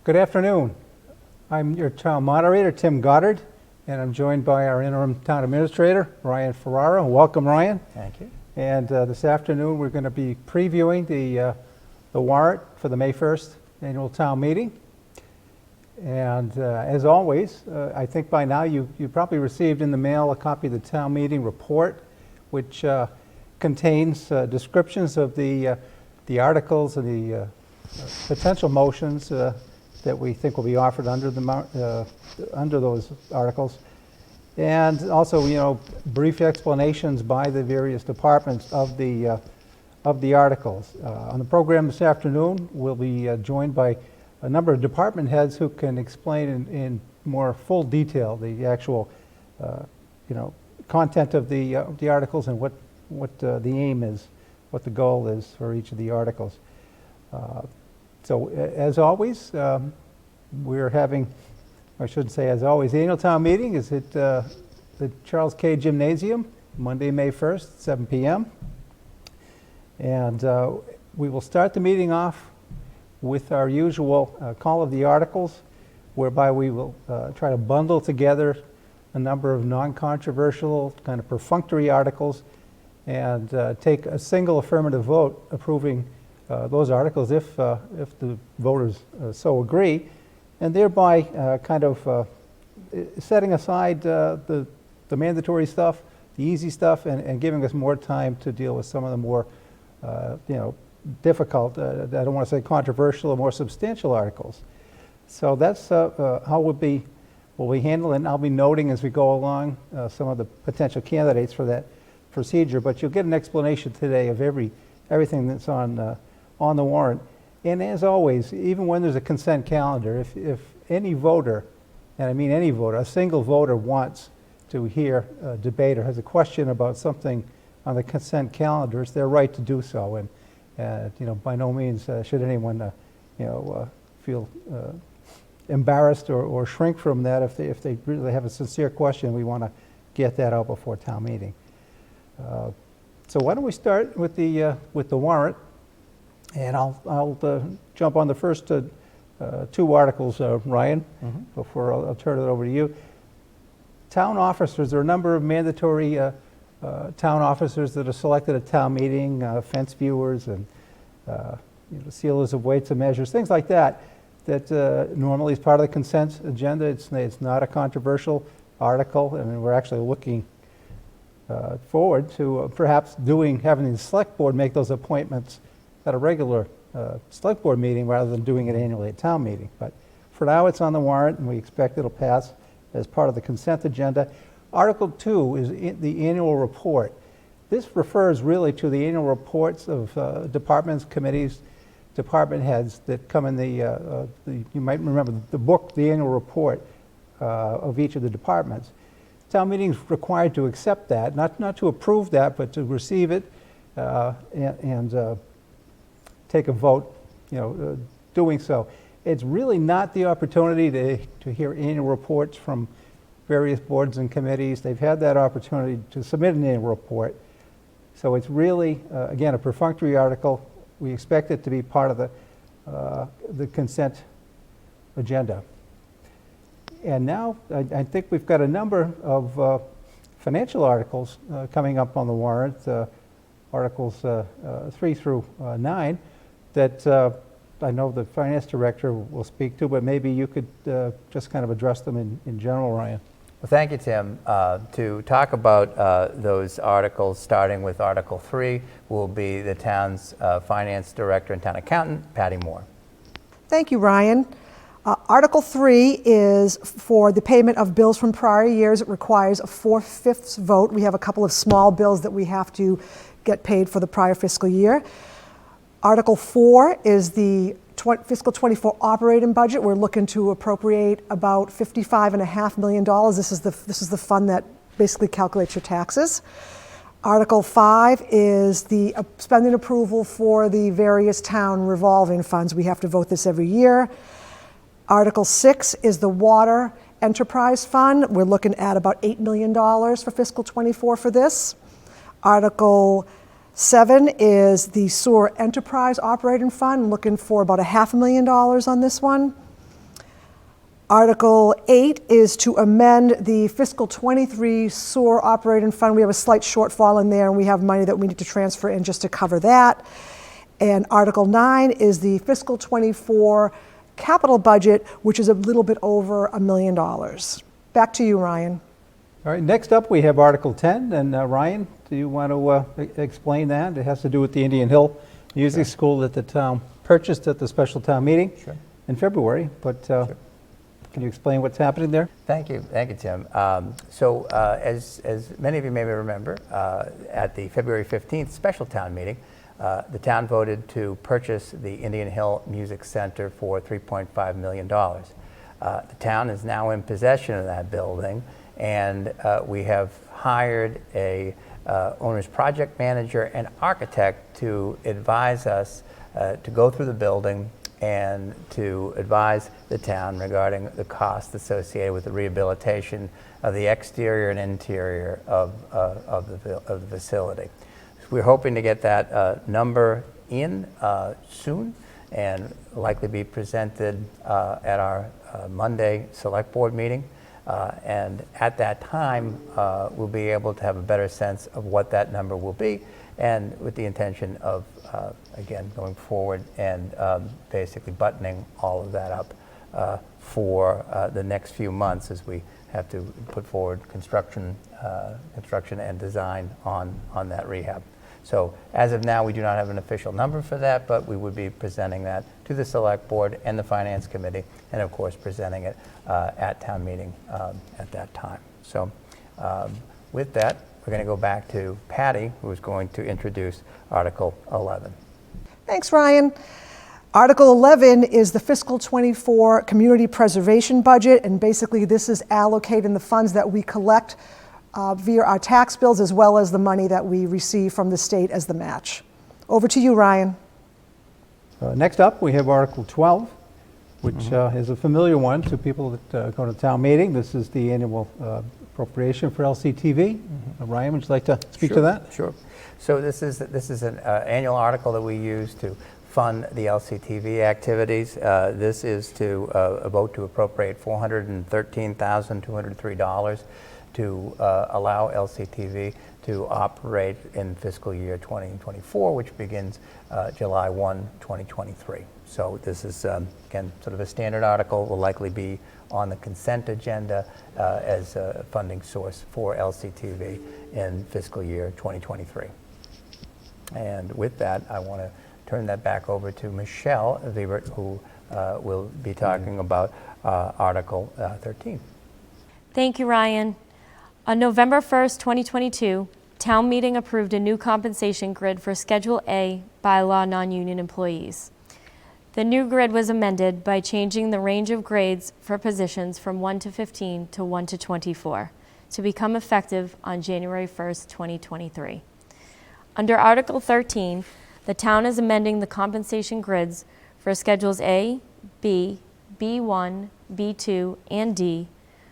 Good afternoon. I'm your town moderator, Tim Goddard, and I'm joined by our interim town administrator, Ryan Ferrara. Welcome, Ryan. Thank you. And this afternoon, we're going to be previewing the warrant for the May 1st annual town meeting. And as always, I think by now you probably received in the mail a copy of the town meeting report, which contains descriptions of the articles and the potential motions that we think will be offered under those articles, and also, brief explanations by the various departments of the articles. On the program this afternoon, we'll be joined by a number of department heads who can explain in more full detail the actual, content of the articles and what the aim is, what the goal is for each of the articles. So as always, we're having, I shouldn't say as always, the annual town meeting is at the Charles K. Gymnasium, Monday, May 1st, 7 p.m. And we will start the meeting off with our usual call of the articles, whereby we will try to bundle together a number of non-controversial, kind of perfunctory articles and take a single affirmative vote approving those articles if the voters so agree, and thereby kind of setting aside the mandatory stuff, the easy stuff, and giving us more time to deal with some of the more difficult, I don't want to say controversial, or more substantial articles. So that's how we'll be handling. I'll be noting as we go along some of the potential candidates for that procedure, but you'll get an explanation today of everything that's on the warrant. And as always, even when there's a consent calendar, if any voter, and I mean any voter, a single voter wants to hear a debate or has a question about something on the consent calendar, it's their right to do so. And by no means should anyone feel embarrassed or shrink from that. If they really have a sincere question, we want to get that out before town meeting. So why don't we start with the warrant, and I'll jump on the first two articles, Ryan, before I'll turn it over to you. Town officers, there are a number of mandatory town officers that are selected at town meeting, fence viewers and sealers of weights and measures, things like that, that normally is part of the consent agenda. It's not a controversial article, and we're actually looking forward to perhaps having the select board make those appointments at a regular select board meeting rather than doing it annually at town meeting. But for now, it's on the warrant, and we expect it'll pass as part of the consent agenda. Article 2 is the annual report. This refers really to the annual reports of departments, committees, department heads that come in you might remember the book, the annual report of each of the departments. Town meeting is required to accept that, not to approve that, but to receive it and take a vote, doing so. It's really not the opportunity to hear annual reports from various boards and committees. They've had that opportunity to submit an annual report. So it's really, again, a perfunctory article. We expect it to be part of the consent agenda. And now I think we've got a number of financial articles coming up on the warrant, Articles 3 through 9, that I know the finance director will speak to, but maybe you could just kind of address them in general, Ryan. Well, thank you, Tim. To talk about those articles, starting with Article 3, will be the town's finance director and town accountant, Patty Moore. Thank you, Ryan. Article 3 is for the payment of bills from prior years. It requires a 4/5 vote. We have a couple of small bills that we have to get paid for the prior fiscal year. Article 4 is the fiscal 24 operating budget. We're looking to appropriate about $55.5 million. This is the fund that basically calculates your taxes. Article 5 is the spending approval for the various town revolving funds. We have to vote this every year. Article 6 is the water enterprise fund. We're looking at about $8 million for fiscal 24 for this. Article 7 is the sewer enterprise operating fund, looking for about $500,000 on this one. Article 8 is to amend the fiscal '23 sewer operating fund. We have a slight shortfall in there, and we have money that we need to transfer in just to cover that. And Article 9 is the fiscal '24 capital budget, which is a little bit over $1 million. Back to you, Ryan. All right, next up, we have Article 10, and Ryan, do you want to explain that? It has to do with the Indian Hill Music School that the town purchased at the special town meeting in February, but can you explain what's happening there? Thank you, Tim. As many of you may remember, at the February 15th special town meeting, the town voted to purchase the Indian Hill Music Center for $3.5 million. The town is now in possession of that building, and we have hired a owner's project manager and architect to advise us to go through the building and to advise the town regarding the cost associated with the rehabilitation of the exterior and interior of the facility. We're hoping to get that number in soon and likely be presented at our Monday select board meeting. And at that time, we'll be able to have a better sense of what that number will be, and with the intention of, again, going forward and basically buttoning all of that up for the next few months as we have to put forward construction and design on that rehab. So as of now, we do not have an official number for that, but we would be presenting that to the select board and the finance committee, and of course presenting it at town meeting at that time. So with that, we're going to go back to Patty, who is going to introduce Article 11. Thanks, Ryan. Article 11 is the fiscal '24 community preservation budget, and basically this is allocating the funds that we collect via our tax bills, as well as the money that we receive from the state as the match. Over to you, Ryan. Next up, we have Article 12, which is a familiar one to people that go to town meeting. This is the annual appropriation for LCTV. Ryan, would you like to speak to that? Sure. So this is an annual article that we use to fund the LCTV activities. This is to a vote to appropriate $413,203 to allow LCTV to operate in fiscal year 2024, which begins July 1, 2023. So this is, again, sort of a standard article, will likely be on the consent agenda as a funding source for LCTV in fiscal year 2023. And with that, I want to turn that back over to Michelle Viebert, who will be talking about Article 13. Thank you, Ryan. On November 1st, 2022, Town Meeting approved a new compensation grid for Schedule A bylaw non-union employees. The new grid was amended by changing the range of grades for positions from 1 to 15 to 1 to 24 to become effective on January 1st, 2023. Under Article 13, the town is amending the compensation grids for Schedules A, B, B1, B2, and D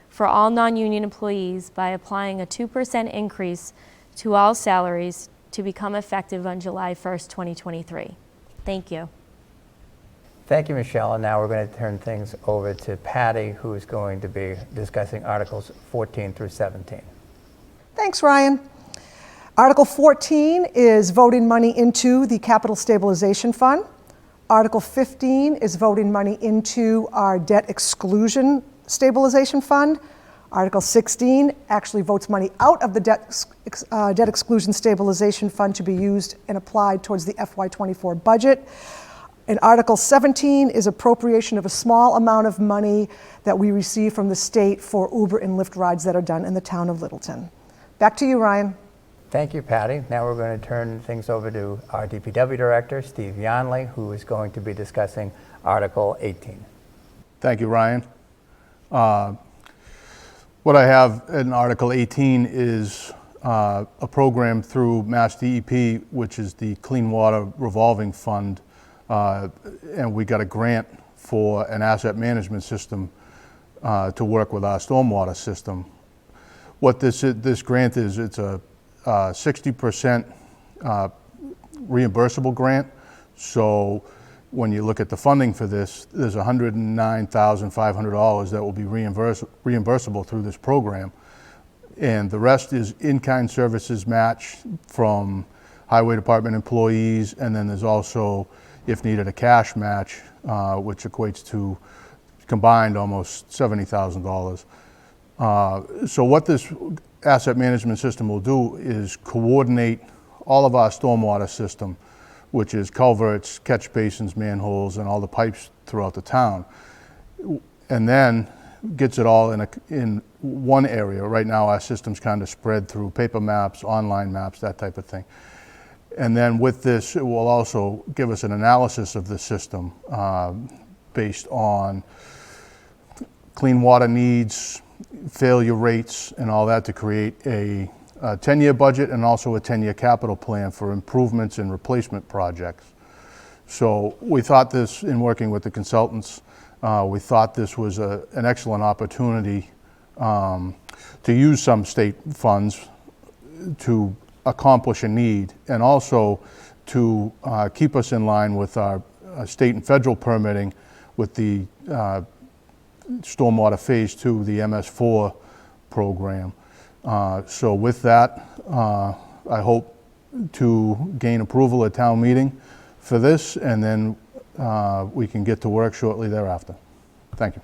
for all non-union employees by applying a 2% increase to all salaries to become effective on July 1st, 2023. Thank you. Thank you, Michelle. And now we're going to turn things over to Patty, who is going to be discussing Articles 14 through 17. Thanks, Ryan. Article 14 is voting money into the Capital Stabilization Fund. Article 15 is voting money into our Debt Exclusion Stabilization Fund. Article 16 actually votes money out of the Debt Exclusion Stabilization Fund to be used and applied towards the FY24 budget. And Article 17 is appropriation of a small amount of money that we receive from the state for Uber and Lyft rides that are done in the town of Littleton. Back to you, Ryan. Thank you, Patty. Now we're going to turn things over to our DPW Director, Steve Yonley, who is going to be discussing Article 18. Thank you, Ryan. What I have in Article 18 is a program through Mass DEP, which is the Clean Water Revolving Fund, and we got a grant for an asset management system to work with our stormwater system. What this grant is, it's a 60% reimbursable grant. So when you look at the funding for this, there's $109,500 that will be reimbursable through this program. And the rest is in-kind services match from Highway Department employees, and then there's also, if needed, a cash match, which equates to combined almost $70,000. So what this asset management system will do is coordinate all of our stormwater system, which is culverts, catch basins, manholes, and all the pipes throughout the town, and then gets it all in one area. Right now, our system's kind of spread through paper maps, online maps, that type of thing. And then with this, it will also give us an analysis of the system based on clean water needs, failure rates, and all that to create a 10-year budget and also a 10-year capital plan for improvements and replacement projects. So we thought this, in working with the consultants, we thought this was an excellent opportunity to use some state funds to accomplish a need, and also to keep us in line with our state and federal permitting with the Stormwater Phase 2, the MS4 program. So with that, I hope to gain approval at town meeting for this, and then we can get to work shortly thereafter. Thank you.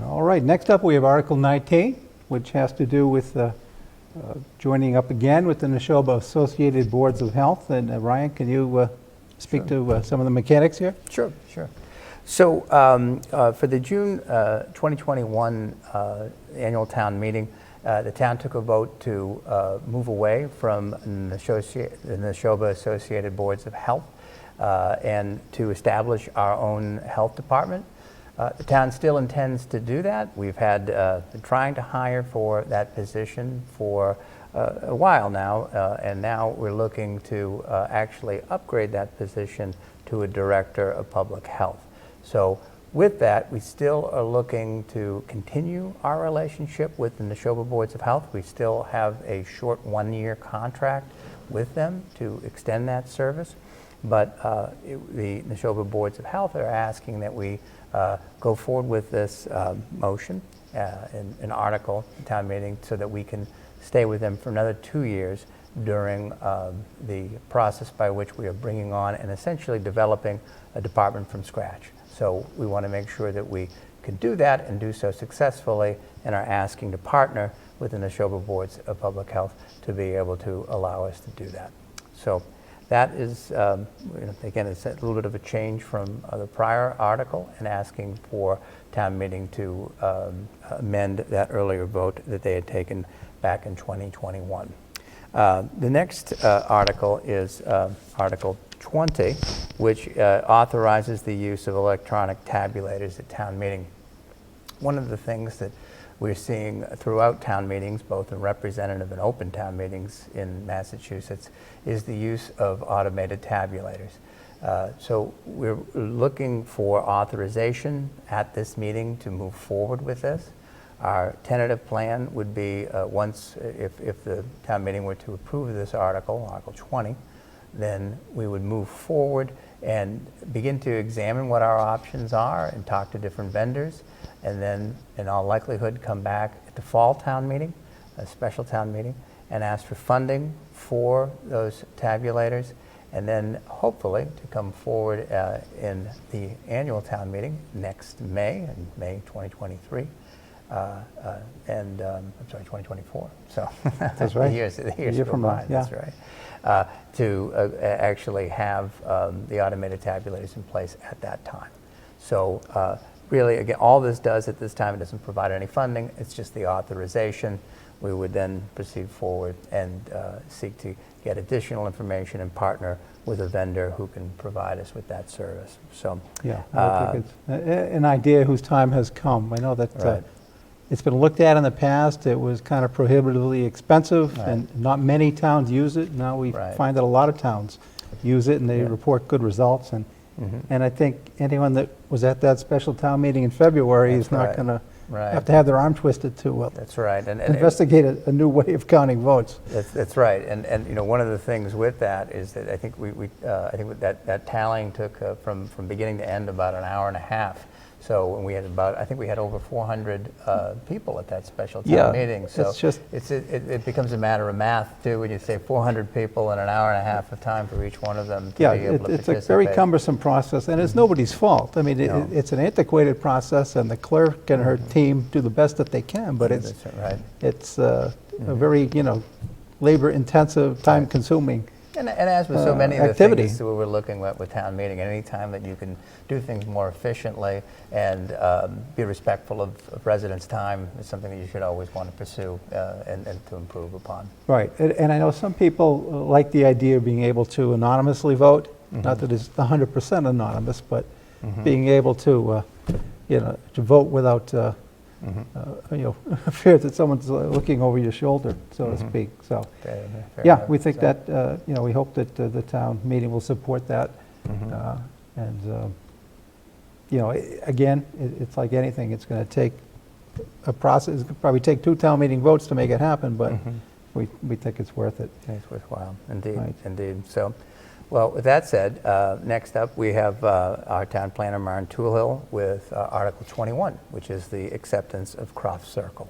All right, next up we have Article 19, which has to do with joining up again with the Neshoba Associated Boards of Health. And Ryan, can you speak to some of the mechanics here? Sure. So for the June 2021 annual town meeting, the town took a vote to move away from the Neshoba Associated Boards of Health and to establish our own health department. The town still intends to do that. We've had been trying to hire for that position for a while now, and now we're looking to actually upgrade that position to a director of public health. So with that, we still are looking to continue our relationship with the Neshoba Boards of Health. We still have a short one-year contract with them to extend that service. But the Neshoba Boards of Health are asking that we go forward with this motion, an article, town meeting, so that we can stay with them for another 2 years during the process by which we are bringing on and essentially developing a department from scratch. So we want to make sure that we can do that and do so successfully, and are asking to partner with the Neshoba Boards of Public Health to be able to allow us to do that. So that is, again, it's a little bit of a change from the prior article, and asking for town meeting to amend that earlier vote that they had taken back in 2021. The next article is Article 20, which authorizes the use of electronic tabulators at town meeting. One of the things that we're seeing throughout town meetings, both in representative and open town meetings in Massachusetts, is the use of automated tabulators. So we're looking for authorization at this meeting to move forward with this. Our tentative plan would be once, if the town meeting were to approve this article, Article 20, then we would move forward and begin to examine what our options are and talk to different vendors, and then in all likelihood come back at the fall town meeting, a special town meeting, and ask for funding for those tabulators, and then hopefully to come forward in the annual town meeting next May, in May 2023. I'm sorry, 2024. So That's right. the years A year go from by, now, yeah. that's right. To actually have the automated tabulators in place at that time. So really, again, all this does at this time, it doesn't provide any funding, it's just the authorization. We would then proceed forward and seek to get additional information and partner with a vendor who can provide us with that service. So Yeah, I think it's an idea whose time has come. I know that Right. it's been looked at in the past. It was kind of prohibitively expensive, Right. and not many towns use it. Now we Right. find that a lot of towns use it, and they Yeah. report good results. And And I think anyone that was at that special town meeting in February That's is not right. going to Right. have to have their arm twisted to That's right. And investigate a new way of counting votes. That's right, and you know, one of the things with that is that I think I think that tallying took from beginning to end about an hour and a half. So when we had I think we had over 400 people at that special town Yeah, meeting. So it's just- it becomes a matter of math too when you say 400 people and an hour and a half of time for each one of them to Yeah, be able to it's participate. a very cumbersome process, and it's nobody's fault. I mean, No. it's an antiquated process, and the clerk and her team do the best that they can, but it's That's right. it's a very, labor-intensive, time-consuming. And as with so many of the activity. things that we're looking at with town meeting, any time that you can do things more efficiently and be respectful of residents' time is something that you should always want to pursue and to improve upon. Right, and I know some people like the idea of being able to anonymously vote, not that it's 100% anonymous, but being able to, to vote without, fear that someone's looking over your shoulder, so to speak, so. Fair Yeah, enough. we think So- that, we hope that the town meeting will support that. And, again, it's like anything, it's going to take a process, it'll probably take 2 town meeting votes to make it happen, but we think it's worth it. It's worthwhile, indeed, Right. indeed. So, well, with that said, next up we have our town planner, Maren Toolhill, with Article 21, which is the acceptance of Croft Circle.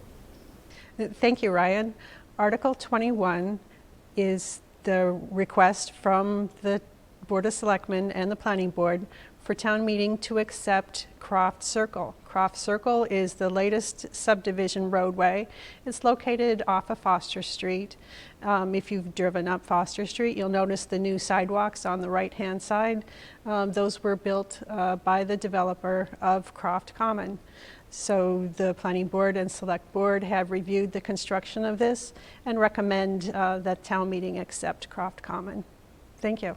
Thank you, Ryan. Article 21 is the request from the Board of Selectmen and the Planning Board for town meeting to accept Croft Circle. Croft Circle is the latest subdivision roadway. It's located off of Foster Street. If you've driven up Foster Street, you'll notice the new sidewalks on the right-hand side. Those were built by the developer of Croft Common. So the Planning Board and Select Board have reviewed the construction of this and recommend that town meeting accept Croft Common. Thank you.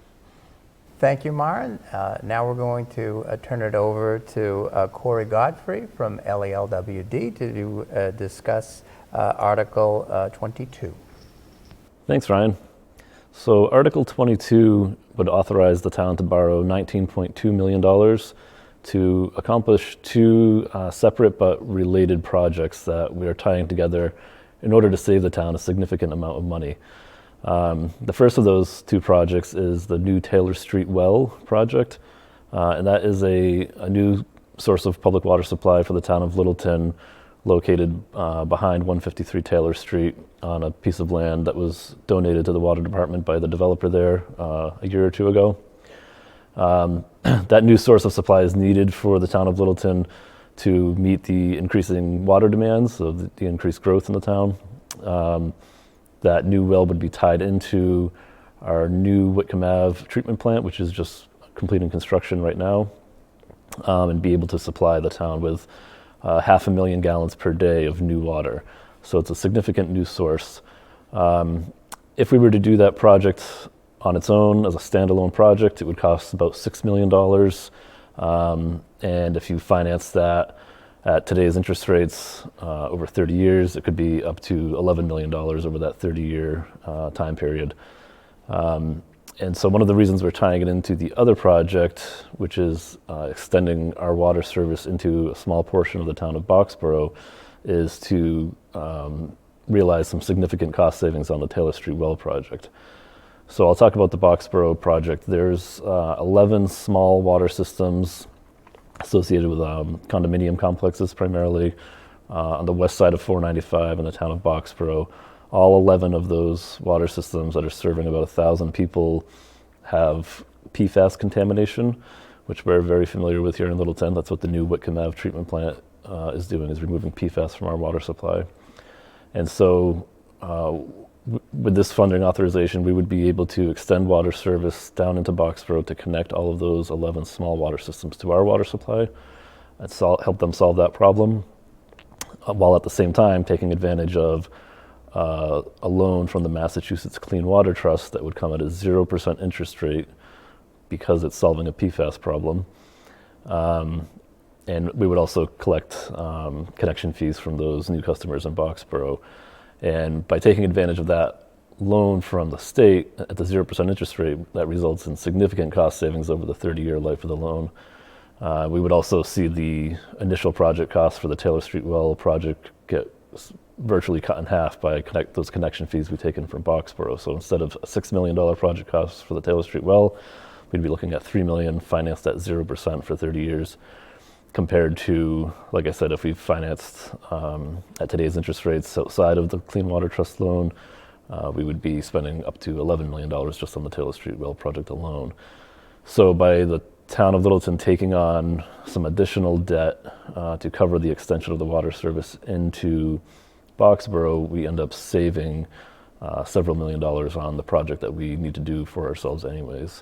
Thank you, Maren. Now we're going to turn it over to Corey Godfrey from LELWD to discuss Article 22. Thanks, Ryan. So Article 22 would authorize the town to borrow $19.2 million to accomplish 2 separate but related projects that we are tying together in order to save the town a significant amount of money. The first of those 2 projects is the new Taylor Street Well project, and that is a new source of public water supply for the town of Littleton, located behind 153 Taylor Street on a piece of land that was donated to the water department by the developer there a year or 2 ago. That new source of supply is needed for the town of Littleton to meet the increasing water demands, so the increased growth in the town. That new well would be tied into our new Whitcomb Ave treatment plant, which is just completing construction right now, and be able to supply the town with 500,000 gallons per day of new water. So it's a significant new source. If we were to do that project on its own as a standalone project, it would cost about $6 million. And if you finance that at today's interest rates over 30 years, it could be up to $11 million over that 30-year time period. And so one of the reasons we're tying it into the other project, which is extending our water service into a small portion of the town of Boxborough, is to realize some significant cost savings on the Taylor Street Well project. So I'll talk about the Boxborough project. There's 11 small water systems associated with condominium complexes, primarily on the west side of 495 in the town of Boxborough. All 11 of those water systems that are serving about 1,000 people have PFAS contamination, which we're very familiar with here in Littleton. That's what the new Whitcomb Ave treatment plant is doing, is removing PFAS from our water supply. And so with this funding authorization, we would be able to extend water service down into Boxborough to connect all of those 11 small water systems to our water supply and help them solve that problem, while at the same time taking advantage of a loan from the Massachusetts Clean Water Trust that would come at a 0% interest rate because it's solving a PFAS problem. And we would also collect connection fees from those new customers in Boxborough. And by taking advantage of that loan from the state at the 0% interest rate, that results in significant cost savings over the 30-year life of the loan. We would also see the initial project costs for the Taylor Street well project get virtually cut in half by those connection fees we've taken from Boxborough. So instead of a $6 million project cost for the Taylor Street well, we'd be looking at $3 million financed at 0% for 30 years, compared to, like I said, if we financed at today's interest rates outside of the Clean Water Trust loan, we would be spending up to $11 million just on the Taylor Street well project alone. So by the town of Littleton taking on some additional debt to cover the extension of the water service into Boxborough, we end up saving several $1 million on the project that we need to do for ourselves anyways.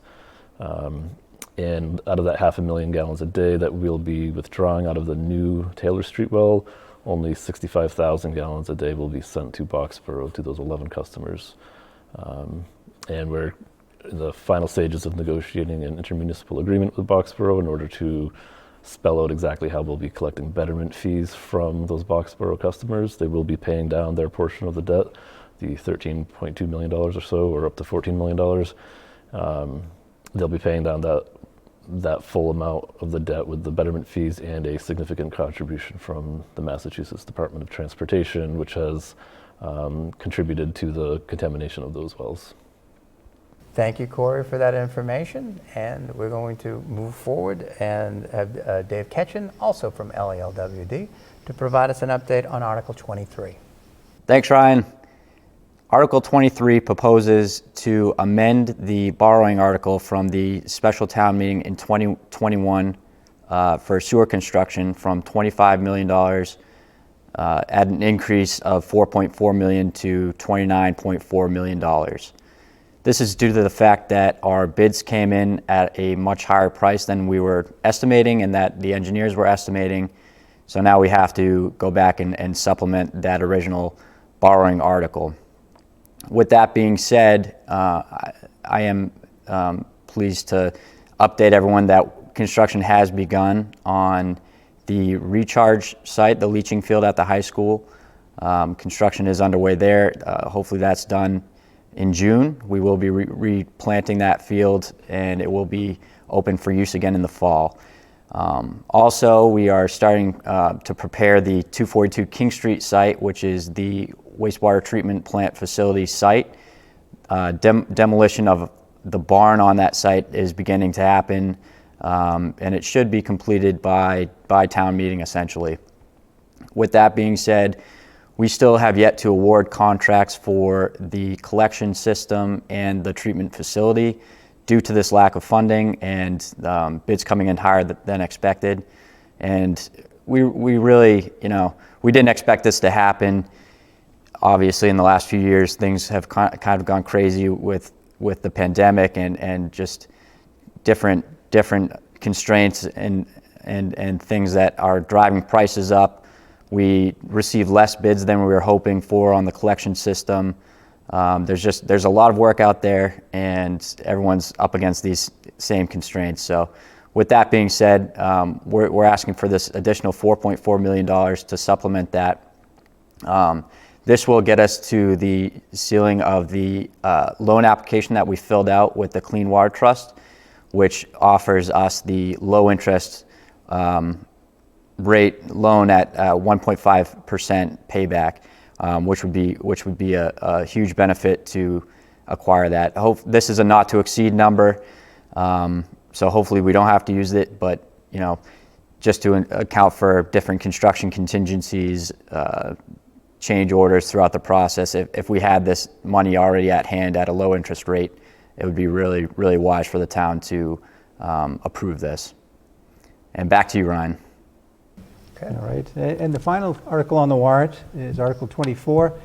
And out of that 500,000 gallons a day that we'll be withdrawing out of the new Taylor Street well, only 65,000 gallons a day will be sent to Boxborough, to those 11 customers. And we're in the final stages of negotiating an intermunicipal agreement with Boxborough in order to spell out exactly how we'll be collecting betterment fees from those Boxborough customers. They will be paying down their portion of the debt, the $13.2 million or so, or up to $14 million. They'll be paying down that full amount of the debt with the betterment fees and a significant contribution from the Massachusetts Department of Transportation, which has contributed to the contamination of those wells. Thank you, Corey, for that information. And we're going to move forward and have Dave Ketchen, also from LALWD, to provide us an update on Article 23. Thanks, Ryan. Article 23 proposes to amend the borrowing article from the special town meeting in 2021 for sewer construction from $25 million at an increase of $4.4 million to $29.4 million. This is due to the fact that our bids came in at a much higher price than we were estimating and that the engineers were estimating. So now we have to go back and supplement that original borrowing article. With that being said, I am pleased to update everyone that construction has begun on the recharge site, the leaching field at the high school. Construction is underway there. Hopefully that's done in June. We will be replanting that field and it will be open for use again in the fall. Also, we are starting to prepare the 242 King Street site, which is the wastewater treatment plant facility site. Demolition of the barn on that site is beginning to happen, and it should be completed by town meeting essentially. With that being said, we still have yet to award contracts for the collection system and the treatment facility due to this lack of funding and bids coming in higher than expected. And we really, we didn't expect this to happen. Obviously, in the last few years, things have kind of gone crazy with the pandemic and just different constraints and things that are driving prices up. We received less bids than we were hoping for on the collection system. There's a lot of work out there, and everyone's up against these same constraints. So, with that being said, we're asking for this additional $4.4 million to supplement that. This will get us to the ceiling of the loan application that we filled out with the Clean Water Trust, which offers us the low interest rate loan at 1.5% payback, which would be a huge benefit to acquire that. This is a not to exceed number, so hopefully we don't have to use it, but just to account for different construction contingencies, change orders throughout the process. If we had this money already at hand at a low interest rate, it would be really, really wise for the town to approve this. And back to you, Ryan. Okay. All right. And the final article on the warrant is Article 24,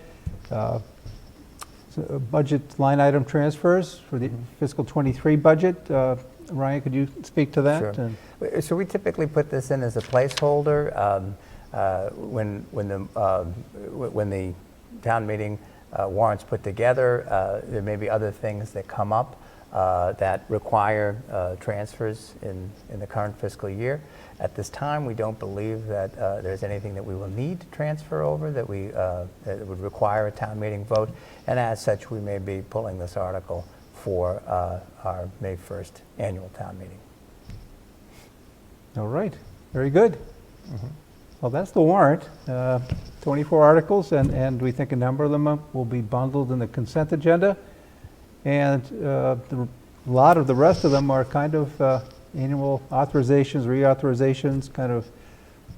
budget line item transfers for the fiscal 23 budget. Ryan, could you speak to that? Sure. So we typically put this in as a placeholder. When the town meeting warrants put together, there may be other things that come up that require transfers in the current fiscal year. At this time, we don't believe that there's anything that we will need to transfer over that would require a town meeting vote, and as such, we may be pulling this article for our May 1st annual town meeting. All right, very good. Well, that's the warrant. 24 articles, and we think a number of them will be bundled in the consent agenda. And a lot of the rest of them are kind of annual authorizations, reauthorizations, kind of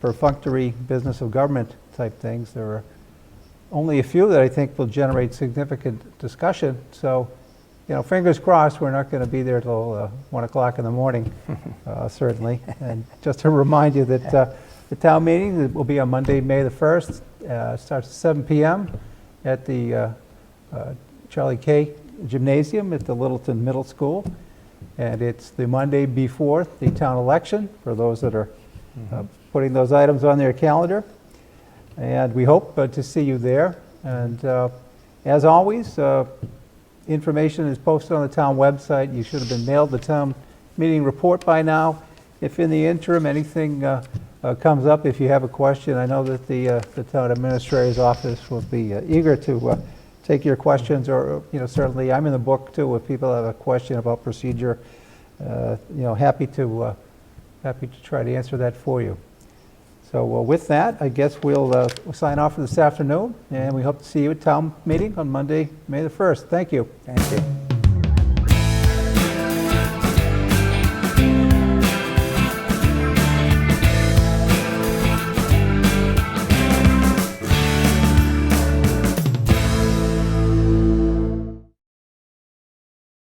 perfunctory business of government type things. There are only a few that I think will generate significant discussion. So, you know, fingers crossed, we're not going to be there till 1 o'clock in the morning, certainly. And just to remind you that the town meeting will be on Monday, May the 1st. Starts at 7 p.m. at the Charlie K. Gymnasium at the Littleton Middle School. And it's the Monday before the town election, for those that are putting those items on their calendar. And we hope to see you there. And as always, information is posted on the town website. You should have been mailed the town meeting report by now. If in the interim anything comes up, if you have a question, I know that the town administrator's office will be eager to take your questions, or certainly I'm in the book too. If people have a question about procedure, happy to try to answer that for you. So with that, I guess we'll sign off for this afternoon, and we hope to see you at town meeting on Monday, May the 1st. Thank you. Thank you.